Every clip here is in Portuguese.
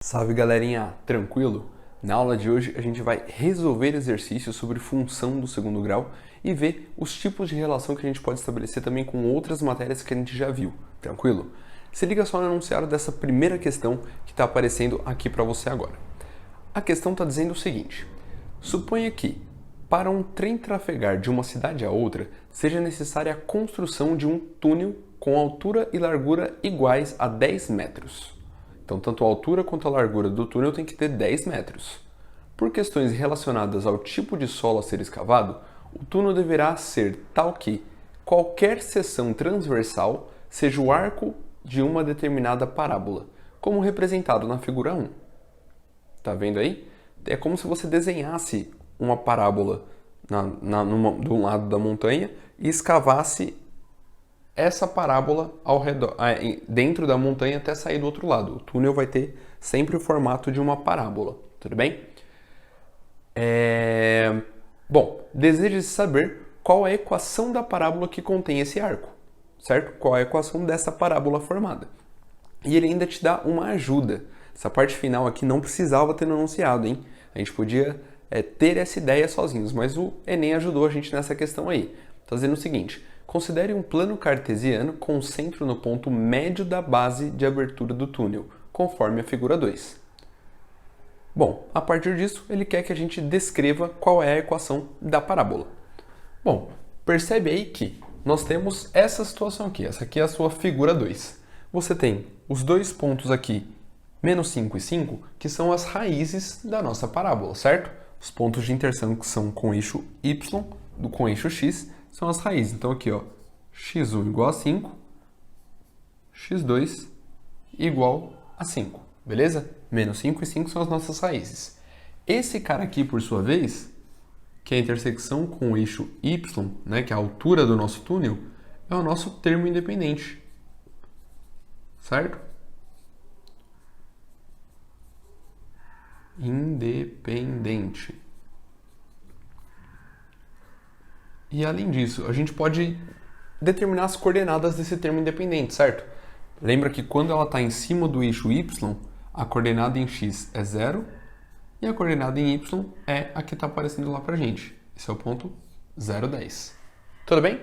Salve galerinha, tranquilo? Na aula de hoje a gente vai resolver exercícios sobre função do segundo grau e ver os tipos de relação que a gente pode estabelecer também com outras matérias que a gente já viu, tranquilo? Se liga só no enunciado dessa primeira questão que está aparecendo aqui para você agora. A questão está dizendo o seguinte: suponha que, para um trem trafegar de uma cidade a outra, seja necessária a construção de um túnel com altura e largura iguais a 10 metros. Então, tanto a altura quanto a largura do túnel tem que ter 10 metros. Por questões relacionadas ao tipo de solo a ser escavado, o túnel deverá ser tal que qualquer seção transversal seja o arco de uma determinada parábola, como representado na figura 1. Tá vendo aí? É como se você desenhasse uma parábola de um lado da montanha e escavasse essa parábola ao redor, dentro da montanha até sair do outro lado. O túnel vai ter sempre o formato de uma parábola, tudo bem? Bom, deseja saber qual é a equação da parábola que contém esse arco, certo? Qual é a equação dessa parábola formada. E ele ainda te dá uma ajuda. Essa parte final aqui não precisava ter no enunciado, hein? A gente podia ter essa ideia sozinhos, mas o Enem ajudou a gente nessa questão aí. Está dizendo o seguinte: considere um plano cartesiano com centro no ponto médio da base de abertura do túnel, conforme a figura 2. Bom, a partir disso, ele quer que a gente descreva qual é a equação da parábola. Bom, percebe aí que nós temos essa situação aqui. Essa aqui é a sua figura 2. Você tem os dois pontos aqui, menos 5 e 5, que são as raízes da nossa parábola, certo? Os pontos de interseção com o eixo y, com o eixo x, são as raízes. Então aqui, ó, x1 igual a 5, x2 igual a 5, beleza? Menos 5 e 5 são as nossas raízes. Esse cara aqui, por sua vez, que é a intersecção com o eixo y, né, que é a altura do nosso túnel, é o nosso termo independente, certo? Independente. E além disso, a gente pode determinar as coordenadas desse termo independente, certo? Lembra que quando ela está em cima do eixo y, a coordenada em x é 0 e a coordenada em y é a que está aparecendo lá pra gente. Esse é o ponto 0, 10. Tudo bem?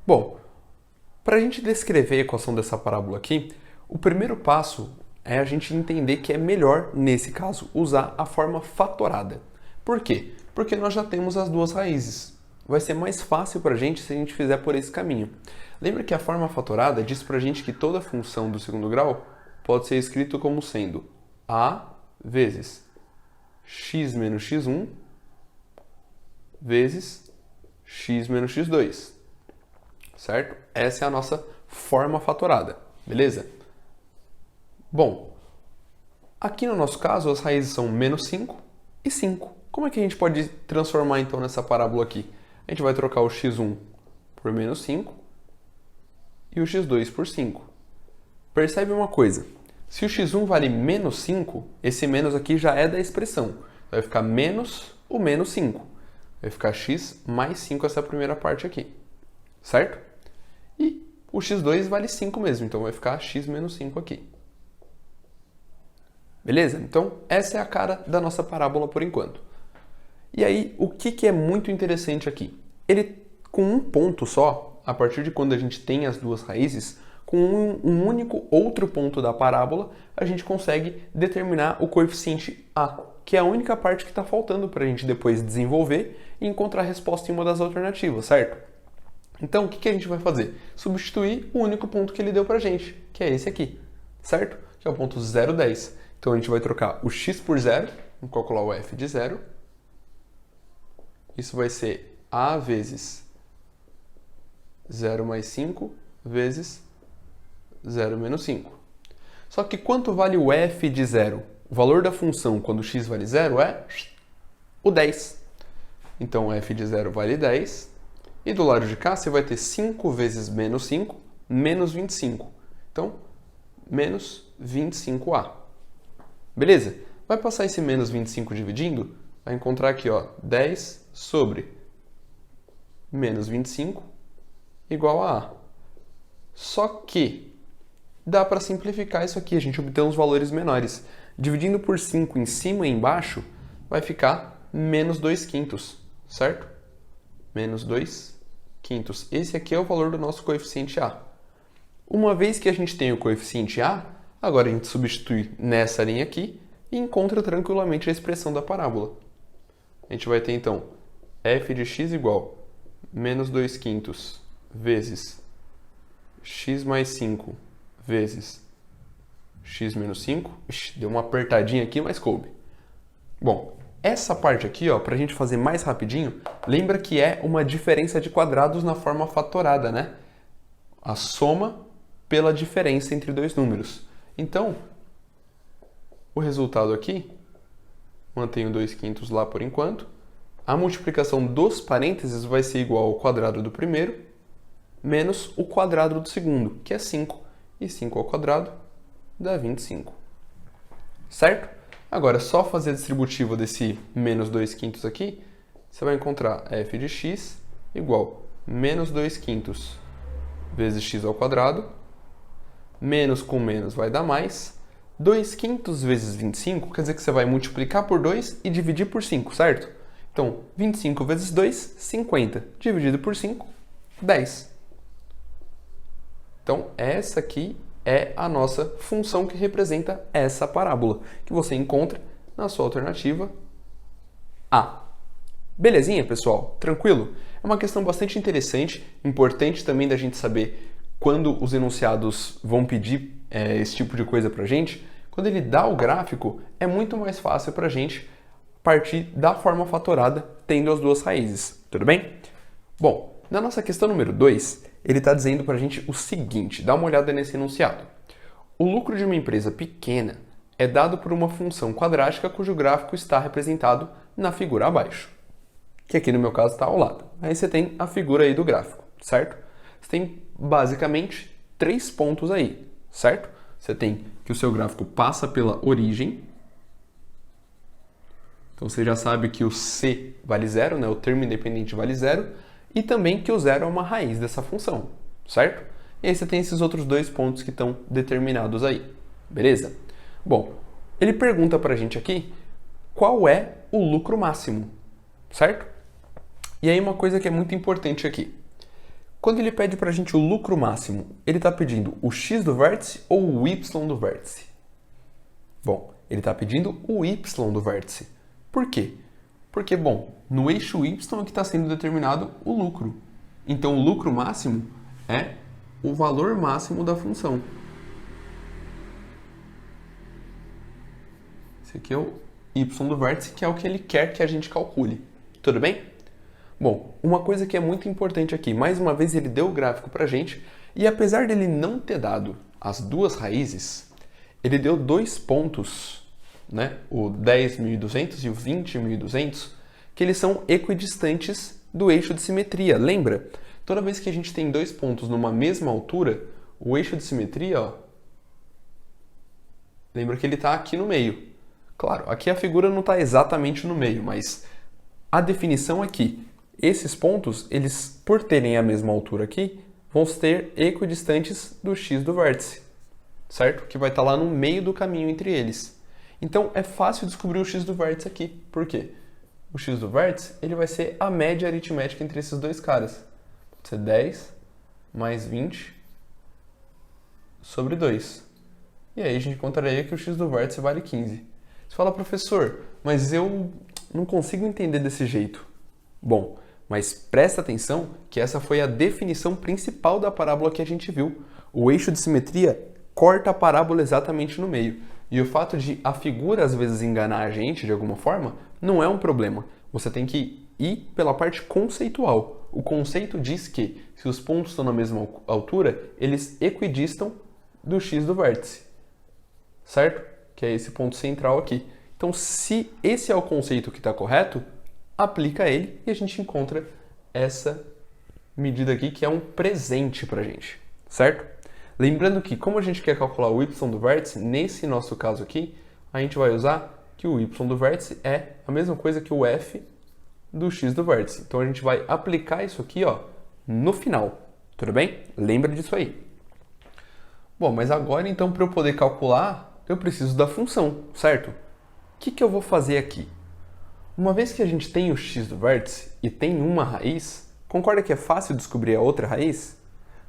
Bom, para a gente descrever a equação dessa parábola aqui, o primeiro passo é a gente entender que é melhor, nesse caso, usar a forma fatorada. Por quê? Porque nós já temos as duas raízes. Vai ser mais fácil para a gente se a gente fizer por esse caminho. Lembra que a forma fatorada diz para a gente que toda função do segundo grau pode ser escrito como sendo a vezes x menos x1 vezes x menos x2, certo? Essa é a nossa forma fatorada, beleza? Bom, aqui no nosso caso as raízes são menos 5 e 5. Como é que a gente pode transformar então nessa parábola aqui? A gente vai trocar o x1 por menos 5 e o x2 por 5. Percebe uma coisa, se o x1 vale menos 5, esse menos aqui já é da expressão. Vai ficar menos o menos 5. Vai ficar x mais 5 essa primeira parte aqui, certo? E o x2 vale 5 mesmo, então vai ficar x menos 5 aqui. Beleza? Então, essa é a cara da nossa parábola por enquanto. E aí, o que é muito interessante aqui? Ele, com um ponto só, a partir de quando a gente tem as duas raízes, com um único outro ponto da parábola, a gente consegue determinar o coeficiente a, que é a única parte que está faltando para a gente depois desenvolver e encontrar a resposta em uma das alternativas, certo? Então, o que a gente vai fazer? Substituir o único ponto que ele deu para a gente, que é esse aqui, certo? Que é o ponto 0, 10. Então, a gente vai trocar o x por 0, vamos calcular o f de 0. Isso vai ser a vezes 0 mais 5 vezes 0 menos 5. Só que quanto vale o f de 0? O valor da função quando x vale 0 é o 10. Então, f de 0 vale 10. E do lado de cá, você vai ter 5 vezes menos 5, menos 25. Então, menos 25a. Beleza? Vai passar esse menos 25 dividindo, vai encontrar aqui, ó, 10 sobre menos 25 igual a A. Só que dá para simplificar isso aqui, a gente obtém uns valores menores. Dividindo por 5 em cima e embaixo, vai ficar menos 2 quintos, certo? Menos 2 quintos. Esse aqui é o valor do nosso coeficiente A. Uma vez que a gente tem o coeficiente A, agora a gente substitui nessa linha aqui e encontra tranquilamente a expressão da parábola. A gente vai ter então f de x igual menos 2 quintos vezes x mais 5 vezes x menos 5. Ixi, deu uma apertadinha aqui, mas coube. Bom, essa parte aqui, para a gente fazer mais rapidinho, lembra que é uma diferença de quadrados na forma fatorada, né? A soma pela diferença entre dois números. Então, o resultado aqui, mantenho 2 quintos lá por enquanto, a multiplicação dos parênteses vai ser igual ao quadrado do primeiro menos o quadrado do segundo, que é 5. E 5 ao quadrado dá 25. Certo? Agora, só fazer a distributiva desse menos 2 quintos aqui, você vai encontrar f de x igual menos 2 quintos vezes x ao quadrado, menos com menos vai dar mais, 2 quintos vezes 25, quer dizer que você vai multiplicar por 2 e dividir por 5, certo? Então, 25 vezes 2, 50. Dividido por 5, 10. Então, essa aqui é a nossa função que representa essa parábola, que você encontra na sua alternativa A. Belezinha, pessoal? Tranquilo? É uma questão bastante interessante, importante também da gente saber quando os enunciados vão pedir esse tipo de coisa para a gente. Quando ele dá o gráfico, é muito mais fácil para a gente partir da forma fatorada, tendo as duas raízes. Tudo bem? Bom, na nossa questão número 2, ele está dizendo para a gente o seguinte, dá uma olhada nesse enunciado. O lucro de uma empresa pequena é dado por uma função quadrática cujo gráfico está representado na figura abaixo, que aqui no meu caso está ao lado. Aí você tem a figura aí do gráfico, certo? Você tem basicamente 3 pontos aí, certo? Você tem que o seu gráfico passa pela origem. Então você já sabe que o C vale zero, né? O termo independente vale zero. E também que o zero é uma raiz dessa função, certo? E aí você tem esses outros 2 pontos que estão determinados aí, beleza? Bom, ele pergunta pra gente aqui qual é o lucro máximo, certo? E aí uma coisa que é muito importante aqui. Quando ele pede pra gente o lucro máximo, ele está pedindo o x do vértice ou o y do vértice? Bom, ele está pedindo o y do vértice. Por quê? Porque, bom, no eixo y é que está sendo determinado o lucro. Então, o lucro máximo é o valor máximo da função. Esse aqui é o y do vértice, que é o que ele quer que a gente calcule. Tudo bem? Bom, uma coisa que é muito importante aqui, mais uma vez ele deu o gráfico para a gente, e apesar dele não ter dado as duas raízes, ele deu 2 pontos, né? O 10.200 e o 20.200, que eles são equidistantes do eixo de simetria. Lembra? Toda vez que a gente tem 2 pontos numa mesma altura, o eixo de simetria, lembra que ele está aqui no meio. Claro, aqui a figura não está exatamente no meio, mas a definição é que esses pontos, eles, por terem a mesma altura aqui, vão ser equidistantes do x do vértice, certo? Que vai estar lá no meio do caminho entre eles. Então, é fácil descobrir o x do vértice aqui. Por quê? O x do vértice, ele vai ser a média aritmética entre esses dois caras. Pode ser 10 mais 20 sobre 2. E aí a gente encontraria que o x do vértice vale 15. Você fala, professor, mas eu não consigo entender desse jeito. Bom, mas presta atenção que essa foi a definição principal da parábola que a gente viu. O eixo de simetria corta a parábola exatamente no meio. E o fato de a figura às vezes enganar a gente de alguma forma não é um problema. Você tem que ir pela parte conceitual. O conceito diz que se os pontos estão na mesma altura, eles equidistam do x do vértice. Certo? Que é esse ponto central aqui. Então, se esse é o conceito que está correto, aplica ele e a gente encontra essa medida aqui que é um presente para a gente, certo? Lembrando que, como a gente quer calcular o y do vértice, nesse nosso caso aqui, a gente vai usar que o y do vértice é a mesma coisa que o f do x do vértice. Então, a gente vai aplicar isso aqui no final, tudo bem? Lembra disso aí. Bom, mas agora, então, para eu poder calcular eu preciso da função, certo? O que eu vou fazer aqui? Uma vez que a gente tem o x do vértice e tem uma raiz, concorda que é fácil descobrir a outra raiz?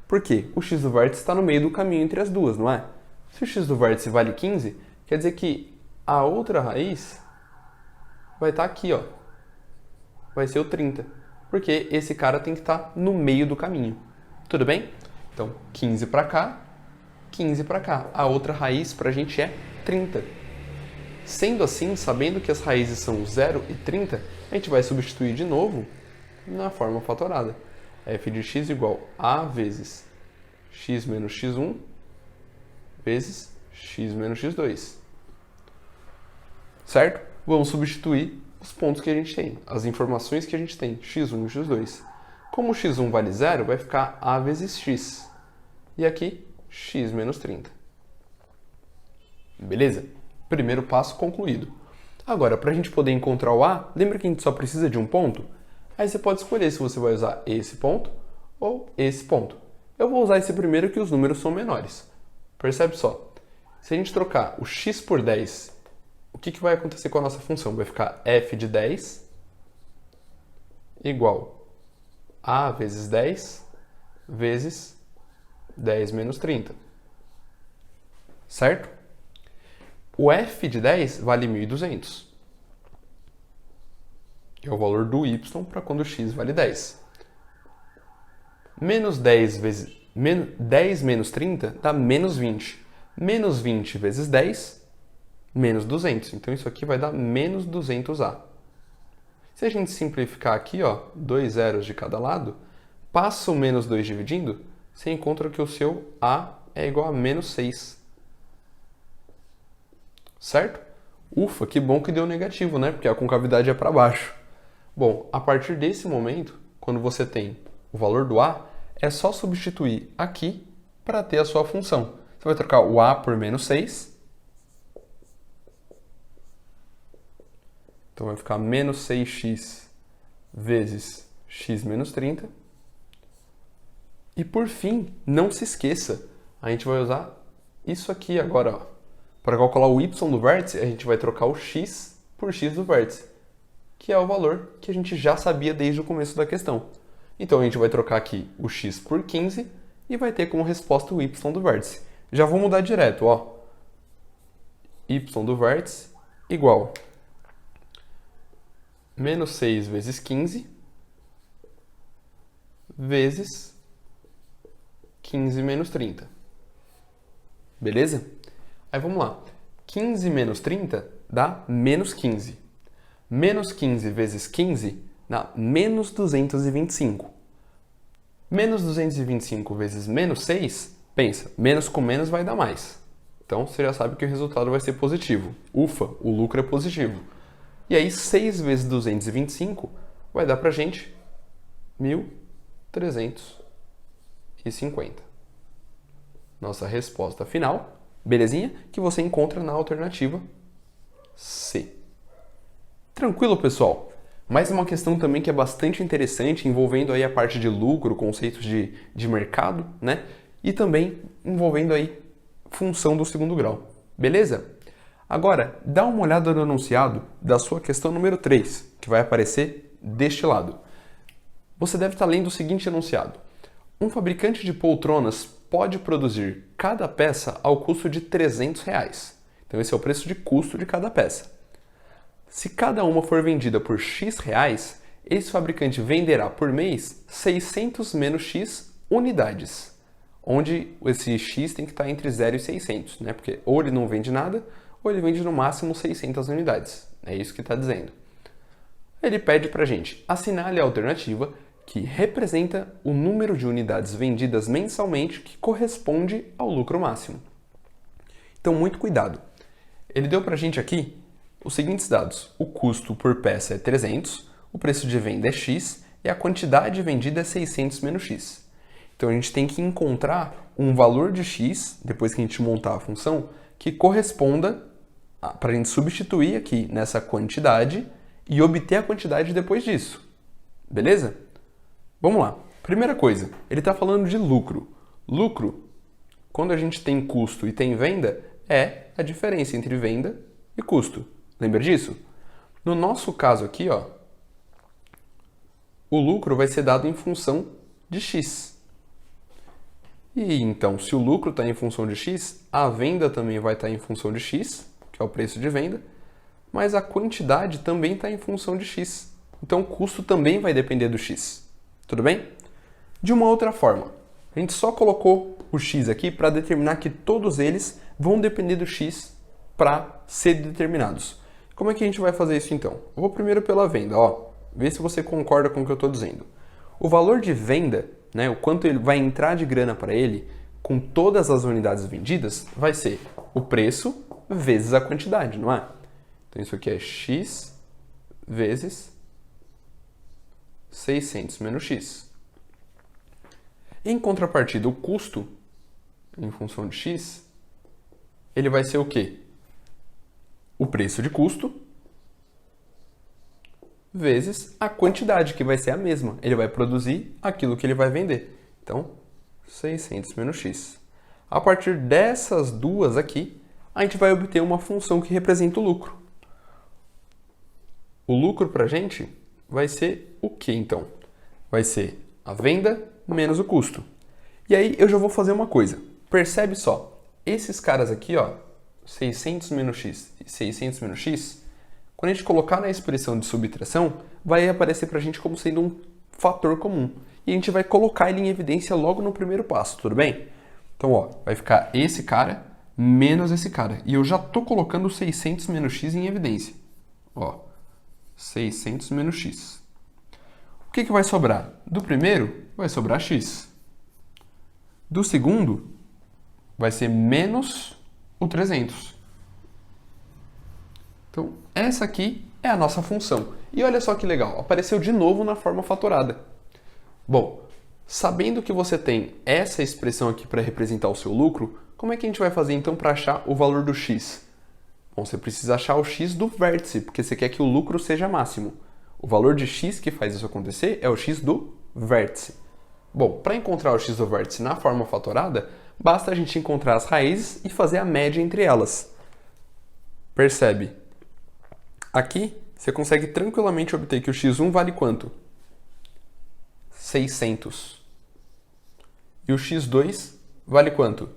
Por quê? O x do vértice está no meio do caminho entre as duas, não é? Se o x do vértice vale 15, quer dizer que a outra raiz vai estar aqui, ó. Vai ser o 30. Porque esse cara tem que estar no meio do caminho. Tudo bem? Então, 15 para cá, 15 para cá. A outra raiz para a gente é 30. Sendo assim, sabendo que as raízes são 0 e 30, a gente vai substituir de novo na forma fatorada. f de x igual a vezes x menos x1 vezes x menos x2. Certo? Vamos substituir os pontos que a gente tem, as informações que a gente tem, x1 e x2. Como o x1 vale 0, vai ficar a vezes x. E aqui, x menos 30. Beleza? Primeiro passo concluído. Agora, para a gente poder encontrar o a, lembra que a gente só precisa de um ponto? Aí você pode escolher se você vai usar esse ponto ou esse ponto. Eu vou usar esse primeiro que os números são menores. Percebe só? Se a gente trocar o x por 10, o que vai acontecer com a nossa função? Vai ficar f de 10 igual a vezes 10 vezes 10 menos 30. Certo? O f de 10 vale 1.200. É o valor do y para quando x vale 10. Menos 10 menos 30 dá menos 20. Menos 20 vezes 10, menos 200. Então isso aqui vai dar menos 200a. Se a gente simplificar aqui, ó, 2 zeros de cada lado, passa o menos 2 dividindo, você encontra que o seu a é igual a menos 6. Certo? Ufa, que bom que deu negativo, né? Porque a concavidade é para baixo. Bom, a partir desse momento, quando você tem o valor do a, é só substituir aqui para ter a sua função. Você vai trocar o a por menos 6. Então vai ficar menos 6x vezes x menos 30. E por fim, não se esqueça, a gente vai usar isso aqui agora, ó. Para calcular o y do vértice, a gente vai trocar o x por x do vértice, que é o valor que a gente já sabia desde o começo da questão. Então a gente vai trocar aqui o x por 15 e vai ter como resposta o y do vértice. Já vou mudar direto, ó. Y do vértice igual menos 6 vezes 15 vezes 15 menos 30. Beleza? Aí vamos lá. 15 menos 30 dá menos 15. Menos 15 vezes 15 dá menos 225. Menos 225 vezes menos 6, pensa, menos com menos vai dar mais. Então você já sabe que o resultado vai ser positivo. Ufa, o lucro é positivo. E aí 6 vezes 225 vai dar pra gente 1.350. Nossa resposta final, belezinha? Que você encontra na alternativa C. Tranquilo, pessoal? Mais uma questão também que é bastante interessante, envolvendo aí a parte de lucro, conceitos de mercado, né? E também envolvendo aí função do segundo grau. Beleza? Agora, dá uma olhada no enunciado da sua questão número 3, que vai aparecer deste lado. Você deve estar lendo o seguinte enunciado. Um fabricante de poltronas pode produzir cada peça ao custo de R$300. Então esse é o preço de custo de cada peça. Se cada uma for vendida por X reais, esse fabricante venderá por mês 600 menos X unidades, onde esse X tem que estar entre 0 e 600, né? Porque ou ele não vende nada, ou ele vende no máximo 600 unidades. É isso que está dizendo. Ele pede para a gente assinale a alternativa que representa o número de unidades vendidas mensalmente que corresponde ao lucro máximo. Então, muito cuidado. Ele deu para a gente aqui os seguintes dados. O custo por peça é 300, o preço de venda é X e a quantidade vendida é 600 menos X. Então, a gente tem que encontrar um valor de X, depois que a gente montar a função, que corresponda para a gente substituir aqui nessa quantidade e obter a quantidade depois disso. Beleza? Vamos lá. Primeira coisa, ele está falando de lucro. Lucro, quando a gente tem custo e tem venda, é a diferença entre venda e custo. Lembra disso? No nosso caso aqui, ó, o lucro vai ser dado em função de x. E então, se o lucro está em função de x, a venda também vai estar em função de x, que é o preço de venda, mas a quantidade também está em função de x. Então, o custo também vai depender do x. Tudo bem? De uma outra forma, a gente só colocou o x aqui para determinar que todos eles vão depender do x para ser determinados. Como é que a gente vai fazer isso então? Eu vou primeiro pela venda, ó. Vê se você concorda com o que eu estou dizendo. O valor de venda, né, o quanto ele vai entrar de grana para ele, com todas as unidades vendidas, vai ser o preço vezes a quantidade, não é? Então isso aqui é x vezes 600 menos x. Em contrapartida, o custo, em função de x, ele vai ser o quê? O preço de custo vezes a quantidade, que vai ser a mesma. Ele vai produzir aquilo que ele vai vender. Então, 600 menos x. A partir dessas duas aqui, a gente vai obter uma função que representa o lucro. O lucro para a gente vai ser o que, então? Vai ser a venda menos o custo. E aí eu já vou fazer uma coisa. Percebe só, esses caras aqui, ó, 600 menos x e 600 menos x, quando a gente colocar na expressão de subtração, vai aparecer para a gente como sendo um fator comum. E a gente vai colocar ele em evidência logo no primeiro passo, tudo bem? Então, ó, vai ficar esse cara menos esse cara. E eu já estou colocando 600 menos x em evidência. Ó, 600 menos x. O que vai sobrar? Do primeiro, vai sobrar x. Do segundo, vai ser menos o 300. Então, essa aqui é a nossa função. E olha só que legal, apareceu de novo na forma fatorada. Bom, sabendo que você tem essa expressão aqui para representar o seu lucro, como é que a gente vai fazer então para achar o valor do x? Bom, você precisa achar o x do vértice, porque você quer que o lucro seja máximo. O valor de x que faz isso acontecer é o x do vértice. Bom, para encontrar o x do vértice na forma fatorada, basta a gente encontrar as raízes e fazer a média entre elas. Percebe? Aqui, você consegue tranquilamente obter que o x1 vale quanto? 600. E o x2 vale quanto?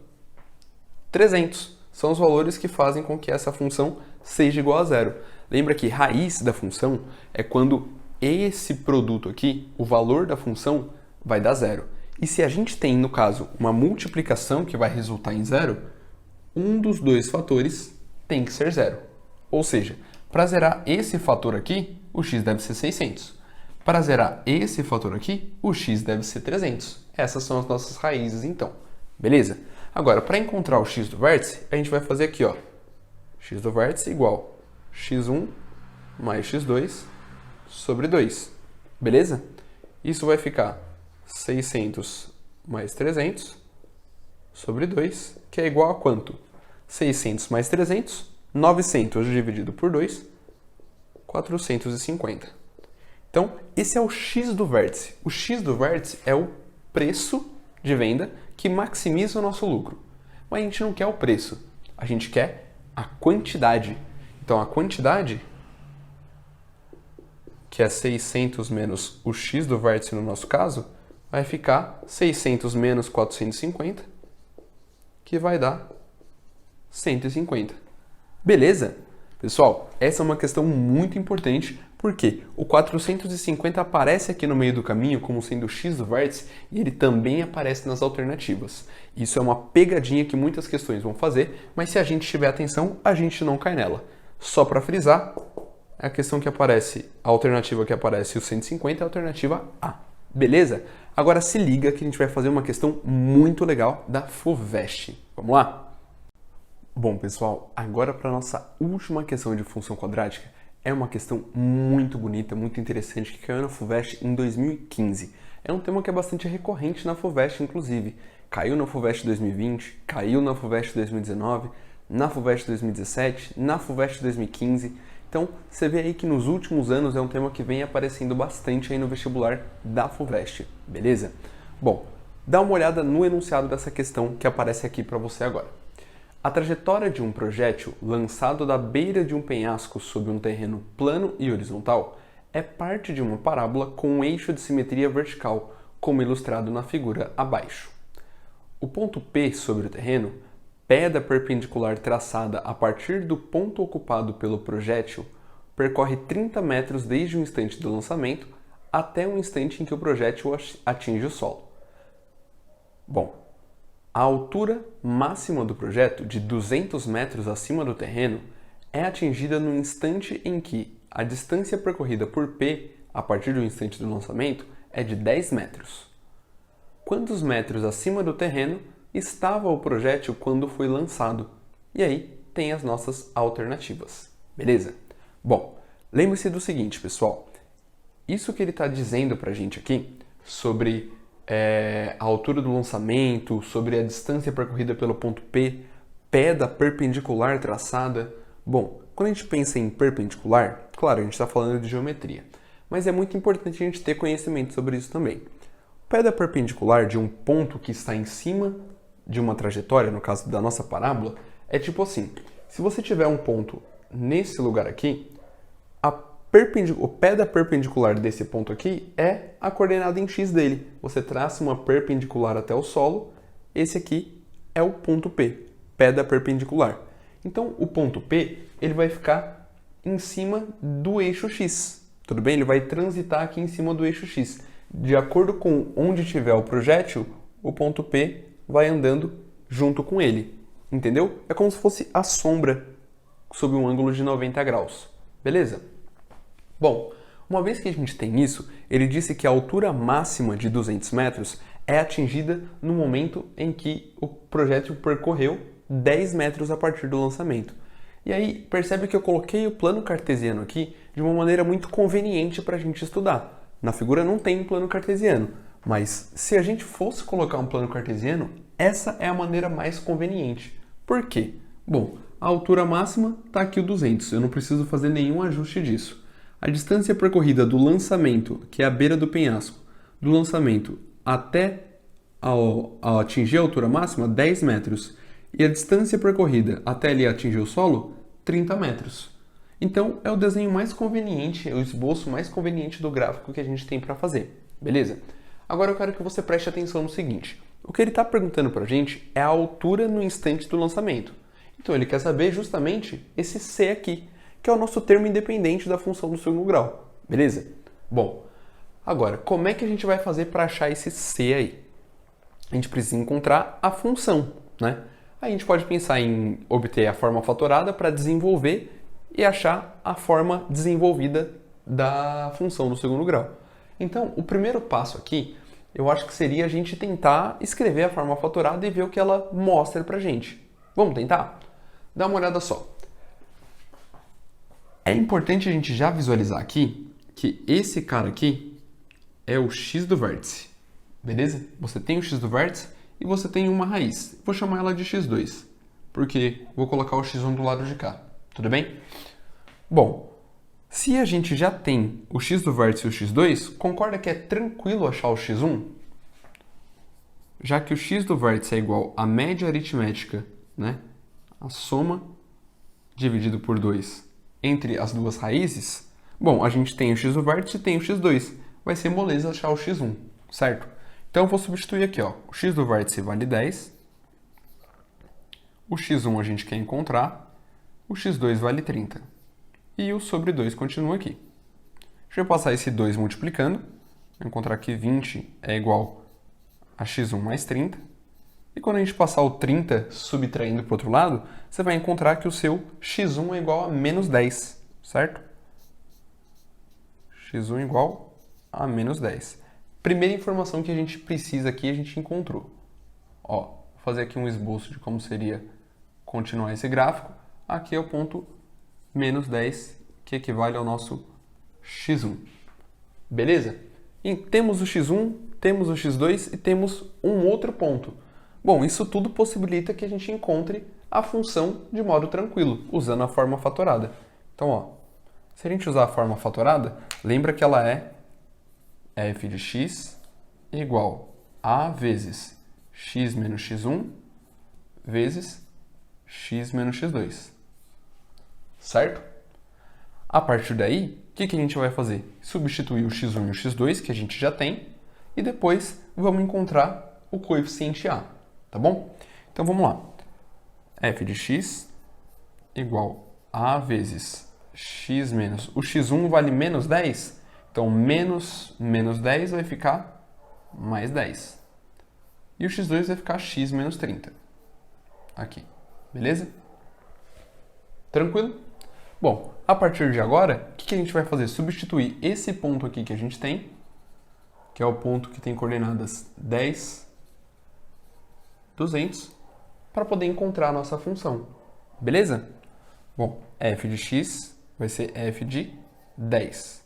300. São os valores que fazem com que essa função seja igual a zero. Lembra que raiz da função é quando esse produto aqui, o valor da função, vai dar zero. E se a gente tem, no caso, uma multiplicação que vai resultar em zero, um dos dois fatores tem que ser zero. Ou seja, para zerar esse fator aqui, o x deve ser 600. Para zerar esse fator aqui, o x deve ser 300. Essas são as nossas raízes, então. Beleza? Agora, para encontrar o x do vértice, a gente vai fazer aqui, ó. X do vértice igual x1 mais x2 sobre 2. Beleza? Isso vai ficar 600 mais 300 sobre 2, que é igual a quanto? 600 mais 300, 900 dividido por 2, 450. Então, esse é o x do vértice. O x do vértice é o preço de venda que maximiza o nosso lucro. Mas a gente não quer o preço, a gente quer a quantidade. Então, a quantidade, que é 600 menos o x do vértice no nosso caso, vai ficar 600 menos 450, que vai dar 150. Beleza? Pessoal, essa é uma questão muito importante, porque o 450 aparece aqui no meio do caminho como sendo o x do vértice e ele também aparece nas alternativas. Isso é uma pegadinha que muitas questões vão fazer, mas se a gente tiver atenção, a gente não cai nela. Só para frisar, a questão que aparece, a alternativa que aparece o 150 é a alternativa A. Beleza? Agora se liga que a gente vai fazer uma questão muito legal da FUVEST. Vamos lá? Bom, pessoal, agora para a nossa última questão de função quadrática. É uma questão muito bonita, muito interessante, que caiu na FUVEST em 2015. É um tema que é bastante recorrente na FUVEST, inclusive. Caiu na FUVEST 2020, caiu na FUVEST 2019, na FUVEST 2017, na FUVEST 2015. Então, você vê aí que nos últimos anos é um tema que vem aparecendo bastante aí no vestibular da FUVEST, beleza? Bom, dá uma olhada no enunciado dessa questão que aparece aqui para você agora. A trajetória de um projétil lançado da beira de um penhasco sobre um terreno plano e horizontal é parte de uma parábola com um eixo de simetria vertical, como ilustrado na figura abaixo. O ponto P sobre o terreno, pé da perpendicular traçada a partir do ponto ocupado pelo projétil, percorre 30 metros desde o instante do lançamento até o instante em que o projétil atinge o solo. Bom, a altura máxima do projeto, de 200 metros acima do terreno, é atingida no instante em que a distância percorrida por P, a partir do instante do lançamento, é de 10 metros. Quantos metros acima do terreno estava o projétil quando foi lançado? E aí tem as nossas alternativas, beleza? Bom, lembre-se do seguinte, pessoal. Isso que ele está dizendo para a gente aqui sobre a altura do lançamento, sobre a distância percorrida pelo ponto P, pé da perpendicular traçada. Bom, quando a gente pensa em perpendicular, claro, a gente está falando de geometria, mas é muito importante a gente ter conhecimento sobre isso também. O pé da perpendicular de um ponto que está em cima de uma trajetória, no caso da nossa parábola, é tipo assim: se você tiver um ponto nesse lugar aqui, o pé da perpendicular desse ponto aqui é a coordenada em x dele. Você traça uma perpendicular até o solo, esse aqui é o ponto P, pé da perpendicular. Então, o ponto P ele vai ficar em cima do eixo x, tudo bem? Ele vai transitar aqui em cima do eixo x. De acordo com onde tiver o projétil, o ponto P vai andando junto com ele, entendeu? É como se fosse a sombra sob um ângulo de 90 graus, beleza? Bom, uma vez que a gente tem isso, ele disse que a altura máxima de 200 metros é atingida no momento em que o projétil percorreu 10 metros a partir do lançamento. E aí, percebe que eu coloquei o plano cartesiano aqui de uma maneira muito conveniente para a gente estudar. Na figura não tem um plano cartesiano, mas se a gente fosse colocar um plano cartesiano, essa é a maneira mais conveniente. Por quê? Bom, a altura máxima está aqui o 200, eu não preciso fazer nenhum ajuste disso. A distância percorrida do lançamento, que é a beira do penhasco, do lançamento até ao atingir a altura máxima, 10 metros. E a distância percorrida até ali atingir o solo, 30 metros. Então, é o desenho mais conveniente, é o esboço mais conveniente do gráfico que a gente tem para fazer, beleza? Agora eu quero que você preste atenção no seguinte. O que ele está perguntando para a gente é a altura no instante do lançamento. Então, ele quer saber justamente esse C aqui, que é o nosso termo independente da função do segundo grau, beleza? Bom, agora, como é que a gente vai fazer para achar esse C aí? A gente precisa encontrar a função, né? Aí a gente pode pensar em obter a forma fatorada para desenvolver e achar a forma desenvolvida da função do segundo grau. Então, o primeiro passo aqui, eu acho que seria a gente tentar escrever a forma fatorada e ver o que ela mostra pra gente. Vamos tentar? Dá uma olhada só. É importante a gente já visualizar aqui que esse cara aqui é o x do vértice, beleza? Você tem o x do vértice e você tem uma raiz. Vou chamar ela de x2, porque vou colocar o x1 do lado de cá, tudo bem? Bom, se a gente já tem o x do vértice e o x2, concorda que é tranquilo achar o x1? Já que o x do vértice é igual à média aritmética, né? A soma dividido por 2 entre as duas raízes, bom, a gente tem o x do vértice e tem o x2. Vai ser moleza achar o x1, certo? Então eu vou substituir aqui, ó. O x do vértice vale 10. O x1 a gente quer encontrar. O x2 vale 30. E o sobre 2 continua aqui. Deixa eu passar esse 2 multiplicando. Vou encontrar que 20 é igual a x1 mais 30. E quando a gente passar o 30 subtraindo para o outro lado, você vai encontrar que o seu x1 é igual a menos 10, certo? x1 igual a menos 10. Primeira informação que a gente precisa aqui, a gente encontrou. Ó, vou fazer aqui um esboço de como seria continuar esse gráfico. Aqui é o ponto menos 10, que equivale ao nosso x1. Beleza? E temos o x1, temos o x2 e temos um outro ponto. Bom, isso tudo possibilita que a gente encontre a função de modo tranquilo, usando a forma fatorada. Então, ó, se a gente usar a forma fatorada, lembra que ela é f de x igual a vezes x menos x1 vezes x menos x2. Certo? A partir daí, o que a gente vai fazer? Substituir o x1 e o x2, que a gente já tem, e depois vamos encontrar o coeficiente a, tá bom? Então vamos lá. f de x igual a vezes x menos... O x1 vale menos 10, então menos 10 vai ficar mais 10. E o x2 vai ficar x menos 30. Aqui, beleza? Tranquilo? Bom, a partir de agora, o que a gente vai fazer? Substituir esse ponto aqui que a gente tem, que é o ponto que tem coordenadas 10, 200, para poder encontrar a nossa função. Beleza? Bom, f de x vai ser f de 10.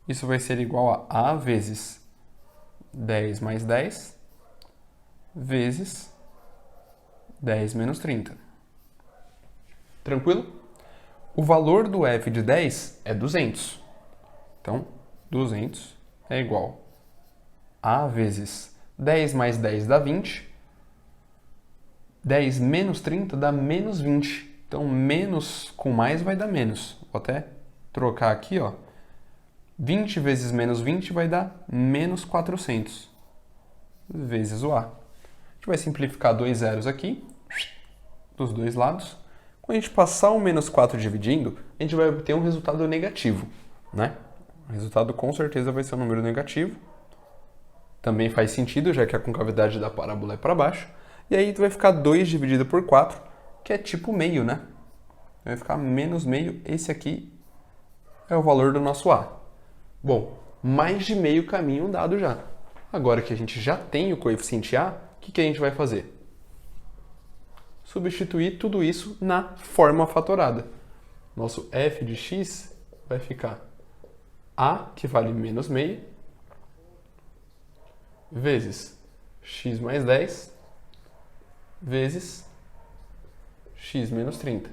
Isso vai ser igual a vezes 10 mais 10 vezes 10 menos 30. Tranquilo? O valor do f de 10 é 200. Então, 200 é igual a vezes 10 mais 10 dá 20. 10 menos 30 dá menos 20. Então, menos com mais vai dar menos. Vou até trocar aqui, ó. 20 vezes menos 20 vai dar menos 400 vezes o a. A gente vai simplificar dois zeros aqui, dos dois lados. Quando a gente passar o menos 4 dividindo, a gente vai obter um resultado negativo, né? O resultado com certeza vai ser um número negativo. Também faz sentido, já que a concavidade da parábola é para baixo. E aí vai ficar 2 dividido por 4, que é tipo meio, né? Vai ficar menos meio. Esse aqui é o valor do nosso a. Bom, mais de meio caminho dado já. Agora que a gente já tem o coeficiente a, o que a gente vai fazer? Substituir tudo isso na forma fatorada. Nosso f de x vai ficar a, que vale menos meio, vezes x mais 10, vezes x menos 30.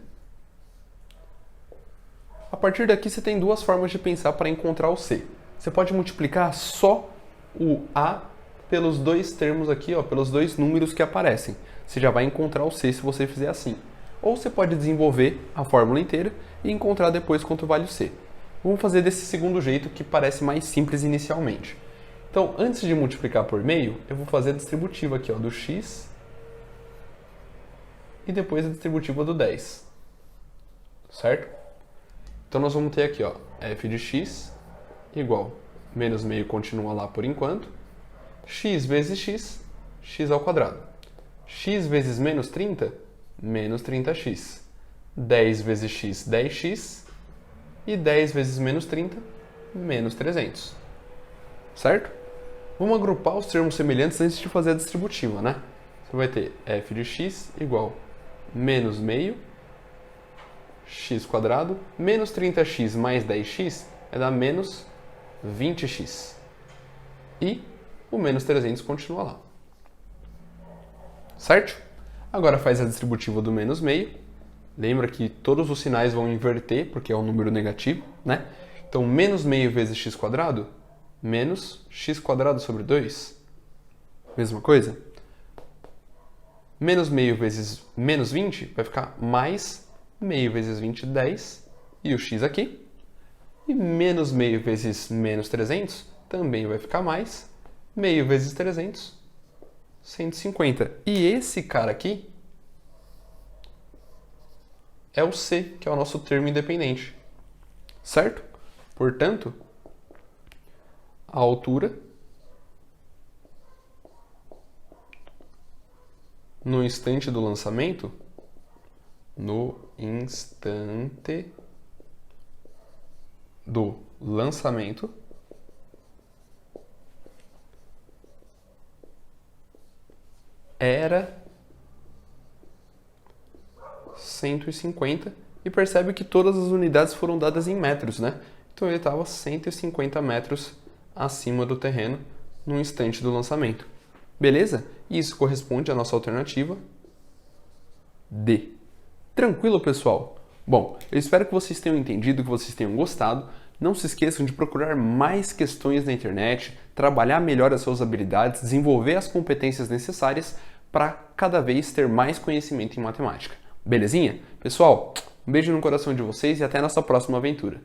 A partir daqui você tem duas formas de pensar para encontrar o c. Você pode multiplicar só o a pelos dois termos aqui, ó, pelos dois números que aparecem. Você já vai encontrar o c se você fizer assim. Ou você pode desenvolver a fórmula inteira e encontrar depois quanto vale o c. Vamos fazer desse segundo jeito que parece mais simples inicialmente. Então, antes de multiplicar por meio, eu vou fazer a distributiva aqui, ó, do x e depois a distributiva do 10. Certo? Então, nós vamos ter aqui, ó, f de x igual, menos meio continua lá por enquanto, x vezes x, x ao quadrado. X vezes menos 30, menos 30x. 10 vezes x, 10x. E 10 vezes menos 30, menos 300. Certo? Vamos agrupar os termos semelhantes antes de fazer a distributiva, né? Você vai ter f de x igual menos meio, x quadrado, menos 30x mais 10x vai dar menos 20x. E o menos 300 continua lá. Certo? Agora faz a distributiva do menos meio. Lembra que todos os sinais vão inverter, porque é um número negativo, né? Então, menos meio vezes x quadrado, menos x quadrado sobre 2. Mesma coisa. Menos meio vezes menos 20 vai ficar mais meio vezes 20, 10. E o x aqui. E menos meio vezes menos 300 também vai ficar mais meio vezes 300, 150. E esse cara aqui é o c, que é o nosso termo independente. Certo? Portanto, a altura no instante do lançamento, era 150, e percebe que todas as unidades foram dadas em metros, né? Então ele estava 150 metros acima do terreno no instante do lançamento. Beleza? E isso corresponde à nossa alternativa D. Tranquilo, pessoal? Bom, eu espero que vocês tenham entendido, que vocês tenham gostado. Não se esqueçam de procurar mais questões na internet, trabalhar melhor as suas habilidades, desenvolver as competências necessárias para cada vez ter mais conhecimento em matemática. Belezinha? Pessoal, um beijo no coração de vocês e até a nossa próxima aventura.